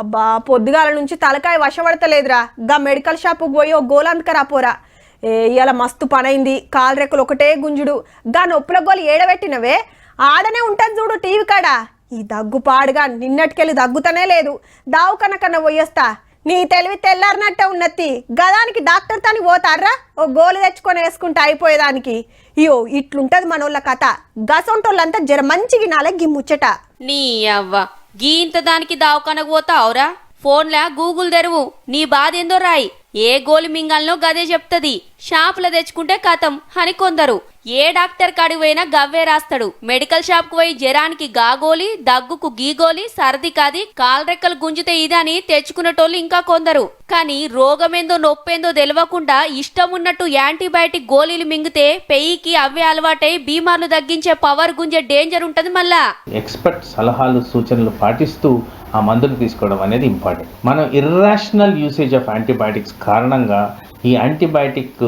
అబ్బా పొద్దుగాల నుంచి తలకాయ వశపడతలేదురా. గా మెడికల్ షాప్కి పోయి ఓ గోలంతకరా పోరా. ఇవాళ మస్తు పనైంది. కాలు రెక్కలు ఒకటే గుంజుడు. గా నొప్పుల గోలు ఏడబెట్టినవే ఆడనే ఉంటుంది చూడు టీవీ కాడ. ఈ దగ్గు పాడుగా నిన్నటికెళ్ళి దగ్గుతనే లేదు. దావుకన కన్నా పోయేస్తా. నీ తెలివి తెల్లారినట్టే ఉన్నత్తి. గదానికి డాక్టర్ తని పోతారా ఓ గోలు తెచ్చుకొని వేసుకుంటే అయిపోయేదానికి. ఇయో ఇట్లుంటది మనోళ్ళ కథ. గసొంటోళ్ళంతా జర మంచిగా నాలే గిమ్ముచ్చట. నీ అవ్వ గీంత దానికి దావకనకు పోతావురా? ఫోన్లా గూగుల్ తెరువు, నీ బాధ ఏందో రాయి. ఏ గోలి మింగాలనో గదే చెప్తది. షాపులో తెచ్చుకుంటే కథం అని కొందరు. ఏ డాక్టర్ కాడికి పోయినా గవ్వే రాస్తాడు. మెడికల్ షాప్ కు పోయి జ్వరానికి గా గోలి, దగ్గుకు గీ గోలి, సర్ది కాది కాలరెక్కలు గుంజితే ఇదని తెచ్చుకునేటోళ్ళు ఇంకా కొందరు. కానీ రోగమేందో నొప్పేందో తెలియకుండా ఇష్టం ఉన్నట్టు యాంటీబయాటిక్ గోళీలు మింగితే పెయికి అవే అలవాటై బీమార్లు తగ్గించే పవర్ గుంజే డేంజర్ ఉంటది. మళ్ళా ఎక్స్పర్ట్ సలహాలు సూచనలు పాటిస్తూ ఆ మందులు తీసుకోవడం అనేది ఇంపార్టెంట్. మనం ఇర్రాషనల్ యూసేజ్ ఆఫ్ యాంటీబయాటిక్స్ కారణంగా ఈ యాంటీబయాటిక్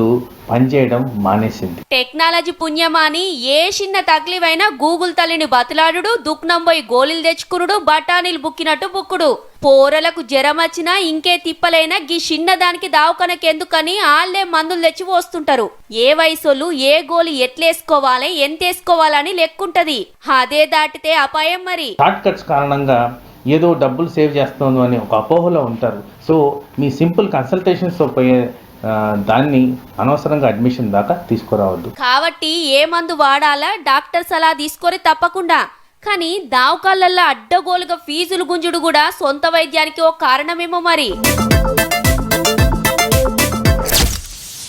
పనిచేయడం మానేసింది. టెక్నాలజీ పుణ్యమాని ఏ చిన్న తగ్లివైనా గూగుల్ తల్లిని బతిలాడు, దుఃఖనం పోయి గోళీలు తెచ్చుకునుడు, బఠానీలు బుక్కినట్టు బుక్కుడు. పోరలకు జ్వరం వచ్చినా ఇంకే తిప్పలైనా గీ చిన్నదానికి దావకనకెందుకని ఆళ్లే మందులు తెచ్చి పోస్తుంటారు. ఏ వయసోళ్ళు ఏ గోలి ఎట్లేసుకోవాలి ఎంతేసుకోవాలని లెక్కుంటది. అదే దాటితే అపాయం. మరి షార్ట్ కట్స్ కారణంగా ఏదో డబ్బులు సేవ్ చేస్తుంది అని ఒక అపోహలో ఉంటారు. సో మీ సింపుల్ కన్సల్టేషన్స్తో పోయే దాన్ని అనవసరంగా అడ్మిషన్ దాకా తీసుకురావద్దు. కాబట్టి ఏ మందు వాడాలా డాక్టర్ సలహా తీసుకొని తప్పకుండా. కానీ దావకాళ్ళల్లో అడ్డగోలుగా ఫీజులు గుంజుడు కూడా సొంత వైద్యానికి ఓ కారణమేమో మరి.